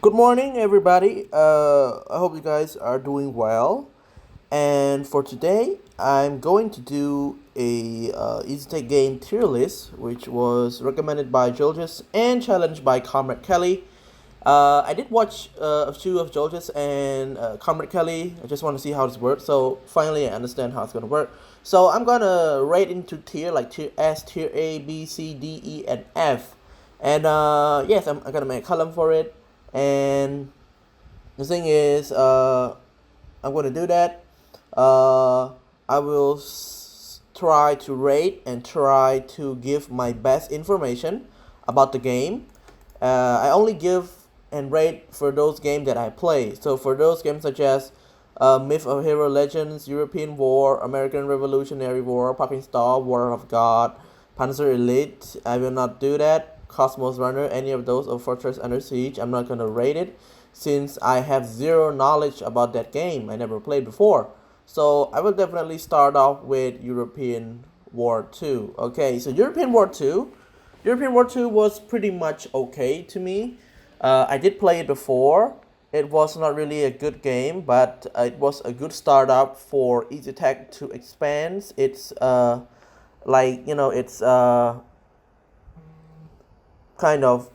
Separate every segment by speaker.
Speaker 1: Good morning, everybody. I hope you guys are doing well. And for today, I'm going to do a Easytech game tier list, which was recommended by Jolges and challenged by Comrade Kelly. I did watch a few of Jolges and Comrade Kelly. I just want to see how this works. So finally, I understand how it's gonna work. So I'm gonna rate into tier like tier S, tier A, B, C, D, E, and F. And yes, I'm gonna make a column for it. And the thing is, I'm going to do that. I will try to rate and try to give my best information about the game. I only give and rate for those games that I play. So for those games such as Myth of Hero Legends, European War, American Revolutionary War, Parking Star, War of God, Panzer Elite, I will not do that. Cosmos Runner, any of those, or Fortress Under Siege, I'm not gonna rate it since I have zero knowledge about that game. I never played before. So I will definitely start off with European War 2. Okay, so European War 2 was pretty much okay to me. I did play it before. It was not really a good game, but it was a good startup for Easytech to expand its its kind of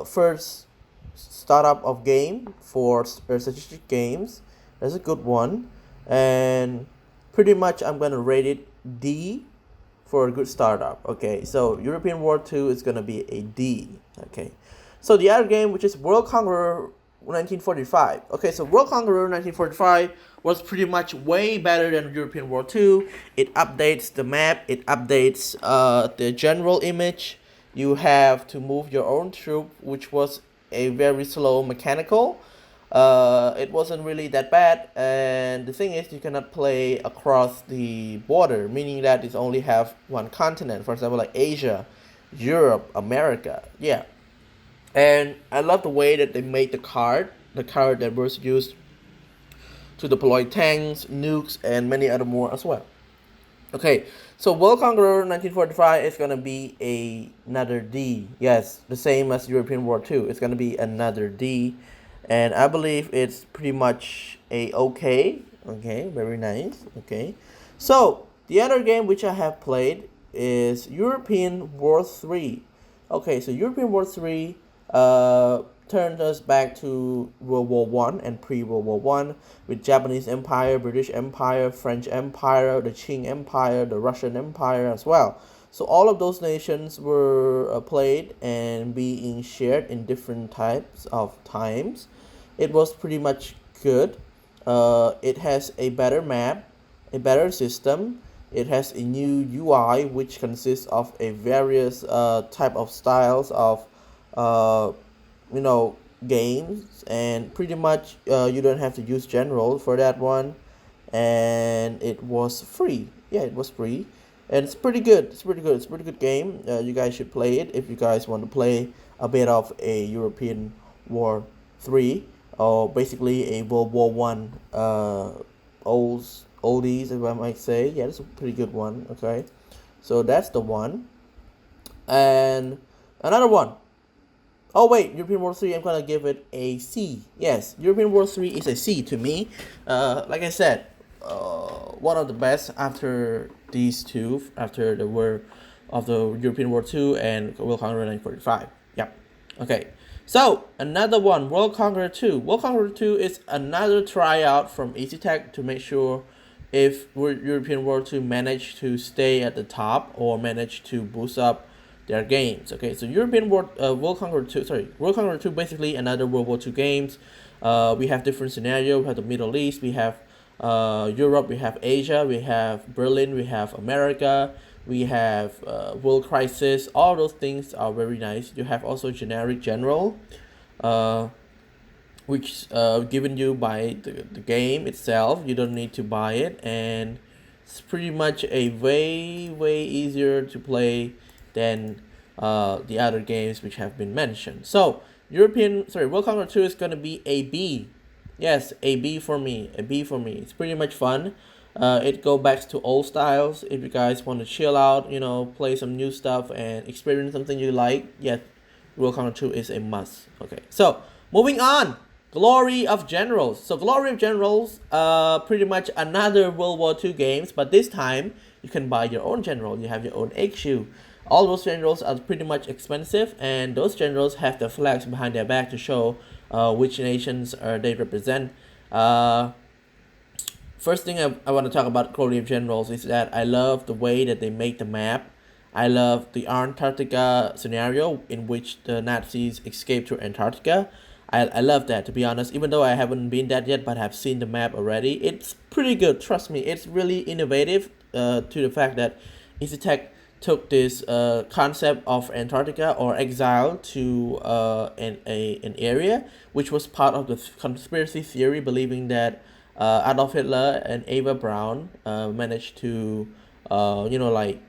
Speaker 1: first startup of game for strategic games. That's a good one, and pretty much I'm gonna rate it D for a good startup. Okay, so European War 2 is gonna be a D. Okay, so the other game, which is World Conqueror 1945. Okay, so World Conqueror 1945 was pretty much way better than European War 2. It updates the map, it updates the general image. You have to move your own troop, which was a very slow mechanical. It wasn't really that bad, and the thing is, you cannot play across the border, meaning that it only have one continent. For example, like Asia, Europe, America. Yeah, and I love the way that they made the card that was used to deploy tanks, nukes, and many other more as well. Okay, so World Conqueror 1945 is gonna be another D. Yes, the same as European War 2. It's gonna be another D, and I believe it's pretty much a okay. Okay, very nice. Okay, so the other game which I have played is European War 3. Okay, so European War 3 turned us back to World War One and pre-World War One with Japanese Empire, British Empire, French Empire, the Qing Empire, the Russian Empire as well. So all of those nations were played and being shared in different types of times. It was pretty much good. It has a better map, a better system. It has a new UI which consists of a various type of styles of uh, you know games, and pretty much you don't have to use general for that one, and it was free. Yeah, it was free, and it's pretty good. It's a pretty good game. You guys should play it if you guys want to play a bit of a European War 3, or basically a World War 1 oldies, if I might say. Yeah, that's a pretty good one. Okay, so that's the one. And another one. Oh wait, European War 3, I'm gonna give it a C. Yes, European War 3 is a C to me. Like I said, one of the best after these two, after the war of the European War 2 and World Conqueror 1945. Yep. Okay. So another one, World Conqueror 2. World Conqueror 2 is another tryout from Easytech to make sure if European War 2 managed to stay at the top or managed to boost up their games. Okay, so World Conqueror 2, World Conqueror 2 basically another World War 2 games. We have different scenario. We have the Middle East, we have Europe, we have Asia, we have Berlin, we have America, we have World Crisis. All those things are very nice. You have also generic general, uh, which given you by the game itself. You don't need to buy it, and it's pretty much a way easier to play than the other games which have been mentioned. So World Conqueror 2 is gonna be a B. Yes, a B for me. A B for me. It's pretty much fun. It go back to old styles. If you guys want to chill out, play some new stuff and experience something you like, yeah, World War 2 is a must. Okay, so moving on. Glory of Generals. So Glory of Generals, pretty much another World War II games, but this time you can buy your own general. You have your own HQ. All those generals are pretty much expensive, and those generals have the flags behind their back to show which nations they represent. First thing I want to talk about Glory of Generals is that I love the way that they make the map. I love the Antarctica scenario in which the Nazis escaped to Antarctica. I love that, to be honest, even though I haven't been that yet, but have seen the map already. It's pretty good, trust me. It's really innovative to the fact that Easytech took this concept of Antarctica or exile to an area which was part of the conspiracy theory, believing that Adolf Hitler and Eva Braun managed to, like,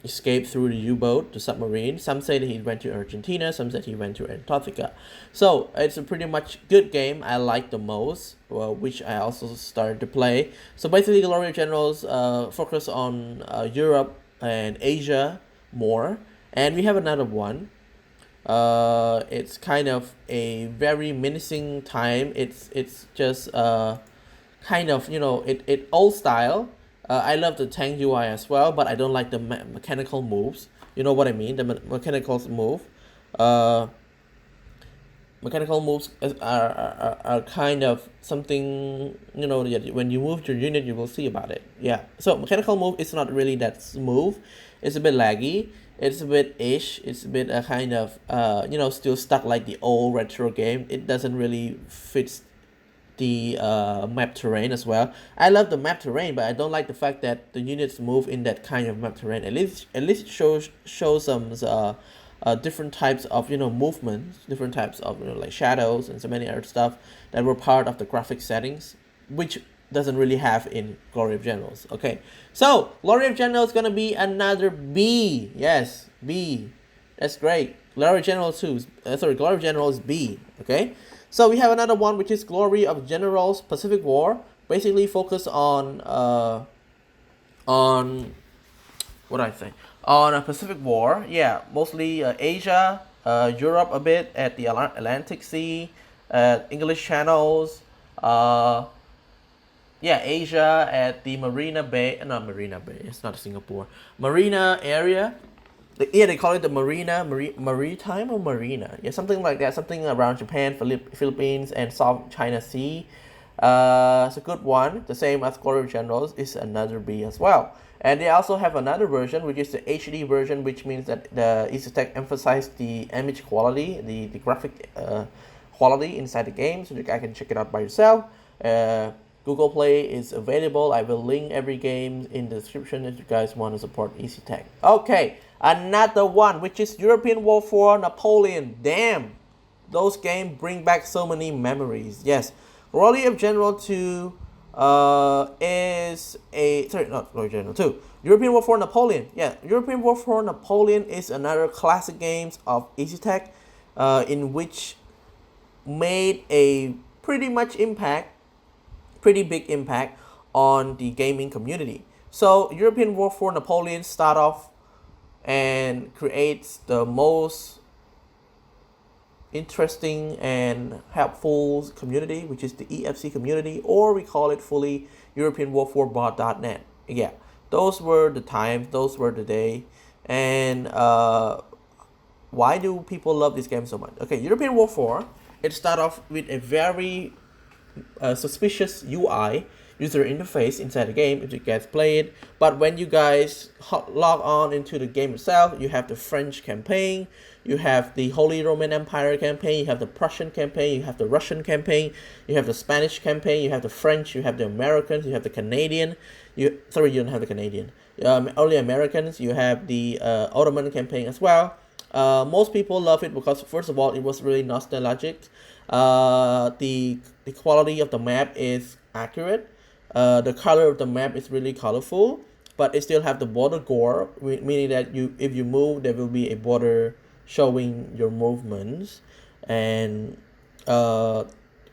Speaker 1: escaped through the U-boat, the submarine. Some say that he went to Argentina, some said he went to Antarctica. So it's a pretty much good game I like the most, which I also started to play. So basically, Glory of Generals focus on Europe and Asia more. And we have another one. It's kind of a very menacing time. It's just kind of, it old style. I love the tank UI as well, but I don't like the mechanical moves. You know what I mean? The mechanical move. Mechanical moves are kind of something, when you move your unit, you will see about it. Yeah. So mechanical move is not really that smooth. It's a bit laggy. It's a bit ish. It's a bit kind of, still stuck like the old retro game. It doesn't really fit the map terrain as well. I love the map terrain, but I don't like the fact that the units move in that kind of map terrain. At least it shows some different types of movements, different types of like shadows and so many other stuff that were part of the graphic settings, which doesn't really have in Glory of Generals. Okay, so Glory of Generals is gonna be another B. Yes, B. That's great. Glory of Generals 2. Glory of Generals B. Okay. So we have another one, which is Glory of Generals Pacific War. Basically focus on what I say on a Pacific War. Yeah, mostly Asia, Europe a bit at the Atlantic Sea, English channels. Asia at the Marina Bay. Not Marina Bay. It's not Singapore. Marina area. They call it the maritime or marina. Yeah, something like that. Something around Japan, Philippines, and South China Sea. It's a good one. The same as Glory of Generals is another B as well. And they also have another version, which is the HD version, which means that the Easytech emphasized the image quality, the graphic quality inside the game, so you guys can check it out by yourself. Google Play is available. I will link every game in the description if you guys want to support Easytech. Okay, another one, which is European War 4 Napoleon. Damn, those games bring back so many memories. Yes, Glory of General 2 is a... Sorry, not Glory of General 2. European War 4 Napoleon. Yeah, European War 4 Napoleon is another classic games of Easytech in which made a pretty big impact on the gaming community. So European War 4 Napoleon start off and creates the most interesting and helpful community, which is the EFC community, or we call it fully European War 4 bot.net. Yeah, those were the times, those were the day. And why do people love this game so much? Okay, European War 4, it started off with a very suspicious UI user interface inside the game if you guys play it. But when you guys log on into the game itself, you have the French campaign, you have the Holy Roman Empire campaign, you have the Prussian campaign, you have the Russian campaign, you have the Spanish campaign, you have the French, you have the Americans, you have the Canadian. You don't have the Canadian. Only Americans. You have the Ottoman campaign as well. Most people love it because, first of all, it was really nostalgic. The quality of the map is accurate. The color of the map is really colorful, but it still have the border gore, meaning that if you move, there will be a border showing your movements. And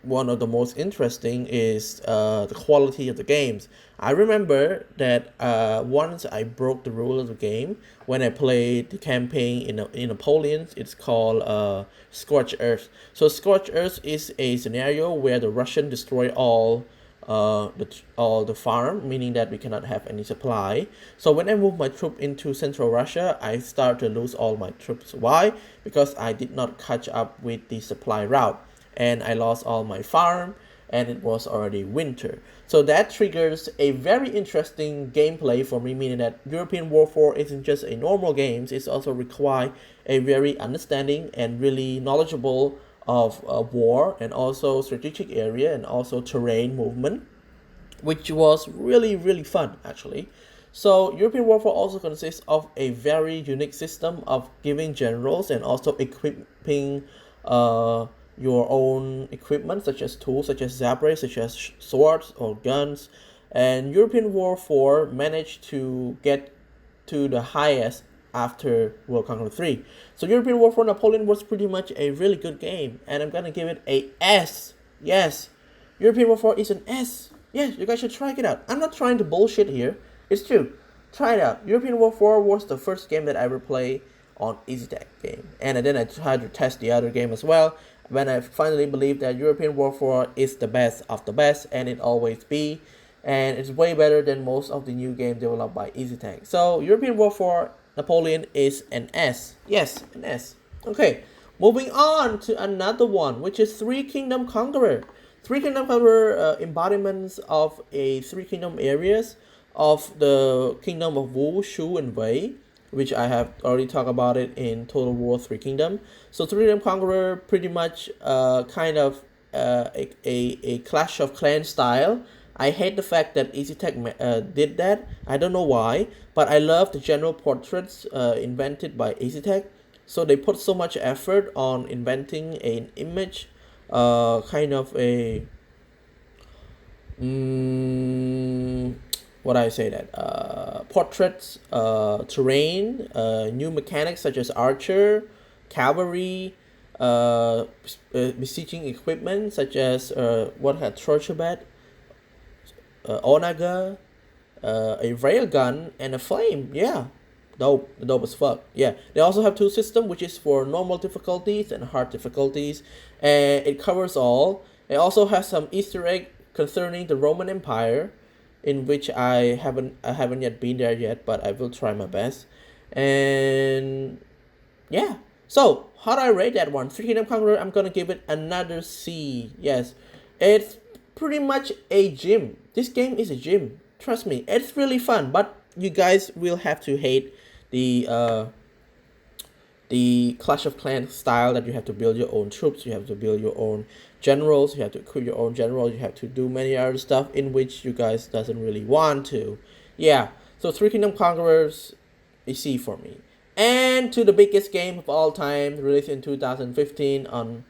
Speaker 1: one of the most interesting is the quality of the games. I remember that once I broke the rule of the game when I played the campaign in Napoleon. It's called Scorched Earth. So Scorched Earth is a scenario where the Russian destroy all the farm, meaning that we cannot have any supply. So when I move my troop into central Russia, I start to lose all my troops. Why? Because I did not catch up with the supply route, and I lost all my farm, and it was already winter. So that triggers a very interesting gameplay for me, meaning that European War 4 isn't just a normal game, it's also require a very understanding and really knowledgeable of war, and also strategic area, and also terrain movement, which was really fun actually. So European Warfare also consists of a very unique system of giving generals and also equipping your own equipment, such as tools, such as zabras, such as swords or guns. And European War 4 managed to get to the highest after World Conqueror 3. So European War 4 Napoleon was pretty much a really good game, and I'm gonna give it a S. Yes, European War 4 is an S. Yes, you guys should try it out. I'm not trying to bullshit here. It's true. Try it out. European War 4 was the first game that I ever played on Easytech game, and then I tried to test the other game as well. When I finally believed that European War 4 is the best of the best, and it always be, and it's way better than most of the new games developed by Easytech. So European War 4 Napoleon is an S. Yes, an S. Okay, moving on to another one, which is Three Kingdom Conqueror. Three Kingdom Conqueror embodiments of a three kingdom areas of the kingdom of Wu, Shu, and Wei, which I have already talked about it in Total War Three Kingdom. So Three Kingdom Conqueror pretty much kind of a Clash of Clans style. I hate the fact that Easytech did that. I don't know why, but I love the general portraits invented by Easytech. So they put so much effort on inventing an image, kind of a what I say that portraits, terrain, new mechanics such as archer, cavalry, besieging equipment such as what had Trochabat, Onaga, a railgun, and a flame. Yeah, dope as fuck. Yeah, they also have two systems, which is for normal difficulties and hard difficulties, and it covers all. It also has some Easter egg concerning the Roman Empire, in which I haven't yet been there yet, but I will try my best. And yeah, so how do I rate that one? Three Kingdom Conqueror, I'm gonna give it another C. Yes, it's pretty much a gym. This game is a gym. Trust me, it's really fun. But you guys will have to hate the Clash of Clans style, that you have to build your own troops, you have to build your own generals, you have to equip your own generals, you have to do many other stuff in which you guys doesn't really want to. Yeah, so Three Kingdom Conquerors is C for me. And to the biggest game of all time, released in 2015 on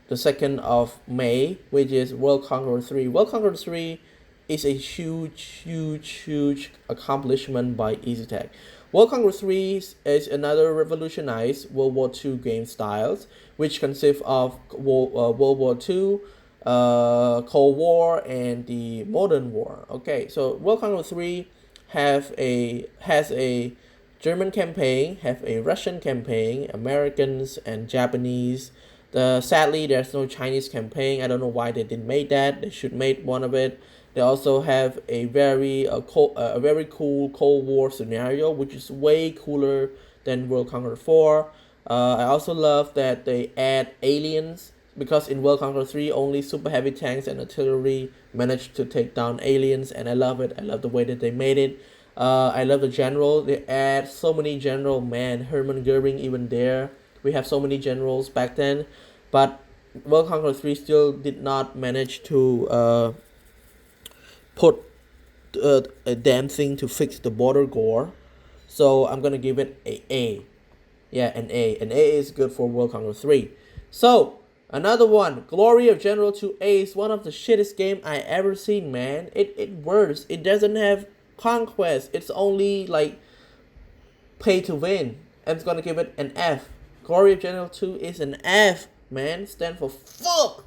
Speaker 1: the 2nd of May, which is World Conqueror 3. World Conqueror 3 is a huge accomplishment by Easytech. World Conqueror 3 is another revolutionized World War II game styles, which consists of World War II, Cold War, and the Modern War. Okay, so World Conqueror 3 has a German campaign, have a Russian campaign, Americans and Japanese. Sadly, there's no Chinese campaign. I don't know why they didn't make that. They should make one of it. They also have a very cool Cold War scenario, which is way cooler than World Conqueror 4. I also love that they add aliens, because in World Conqueror 3 only super heavy tanks and artillery managed to take down aliens, and I love it. I love the way that they made it. I love the general. They add so many general, man. Hermann Goering even there. We have so many generals back then, but World Conqueror 3 still did not manage to put a damn thing to fix the border gore. So I'm gonna give it a A. Yeah, an A. An A is good for World Conqueror 3. So another one, Glory of General 2A is one of the shittest game I ever seen, man. It works. It doesn't have conquest. It's only like pay to win. I'm gonna give it an F. Glory of General 2 is an F, man. Stand for fuck.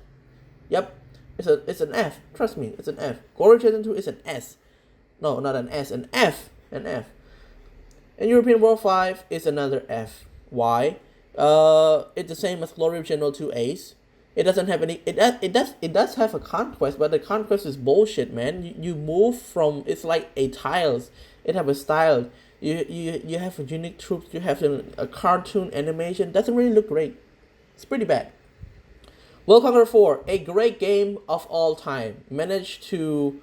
Speaker 1: Yep. It's an F. Trust me, it's an F. Glory General 2 is an S. No, not an S, an F. An F. And European War 5 is another F. Why? It's the same as Glory of General 2 Ace. It doesn't have any. It does have a conquest, but the conquest is bullshit, man. You move from, it's like a tiles. It have a style. You have a unique troops. You have a cartoon animation. Doesn't really look great. It's pretty bad. World Conqueror 4, a great game of all time. Managed to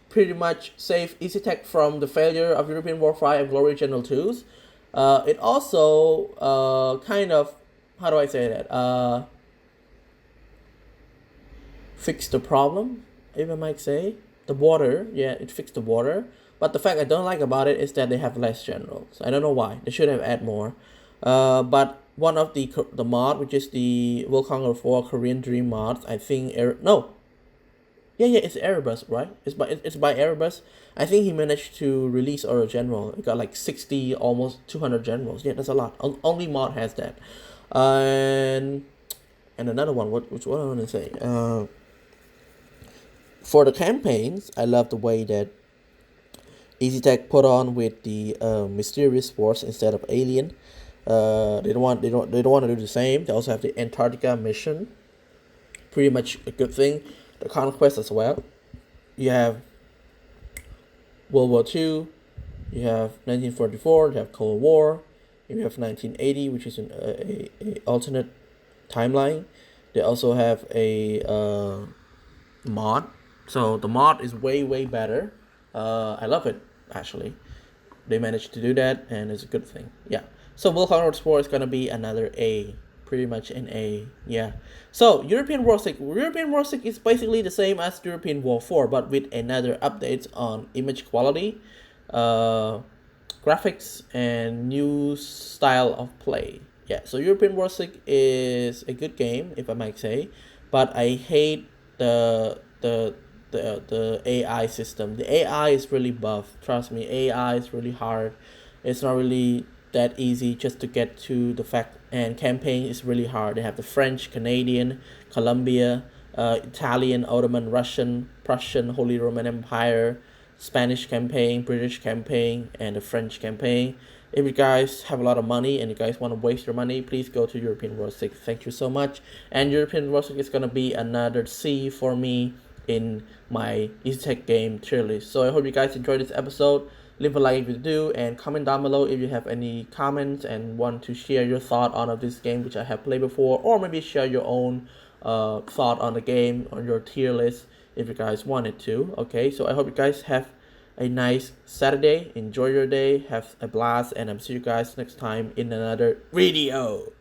Speaker 1: pretty much save Easytech from the failure of European War 5 and Glory General 2s. It also kind of, how do I say that? Fixed the problem, if I might say. The water, yeah, it fixed the water. But the fact I don't like about it is that they have less generals. I don't know why. They should have added more. But one of the mod, which is the World Conqueror 4 Korean Dream mods, I think it's Erebus, right? It's by Erebus. I think he managed to release our general. It got like 60, almost 200 generals. Yeah, that's a lot. Only mod has that. And another one. Which one I want to say? For the campaigns, I love the way that Easytech put on with the mysterious force instead of alien. They don't want to do the same. They also have the Antarctica mission. Pretty much a good thing. The conquest as well. You have World War II. You have 1944. You have Cold War. You have 1980, which is a alternate timeline. They also have a mod. So the mod is way better. I love it, actually. They managed to do that, and it's a good thing. Yeah. So World Conqueror 4 is going to be another A. Pretty much an A. Yeah. So European War 6. European War 6 is basically the same as European War 4, but with another updates on image quality, graphics, and new style of play. Yeah. So European War 6 is a good game, if I might say, but I hate the AI system. The AI is really buff. Trust me, AI is really hard. It's not really that easy just to get to the fact, and campaign is really hard. They have the French, Canadian, Colombia, Italian, Ottoman, Russian, Prussian, Holy Roman Empire, Spanish campaign, British campaign, and the French campaign. If you guys have a lot of money and you guys want to waste your money, please go to European War 6. Thank you so much. And European War 6 is going to be another C for me in my Easytech game tier list. So I hope you guys enjoyed this episode. Leave a like if you do, and comment down below if you have any comments and want to share your thought on this game which I have played before, or maybe share your own thought on the game on your tier list if you guys wanted to. Okay, so I hope you guys have a nice Saturday. Enjoy your day, have a blast, and I'll see you guys next time in another video.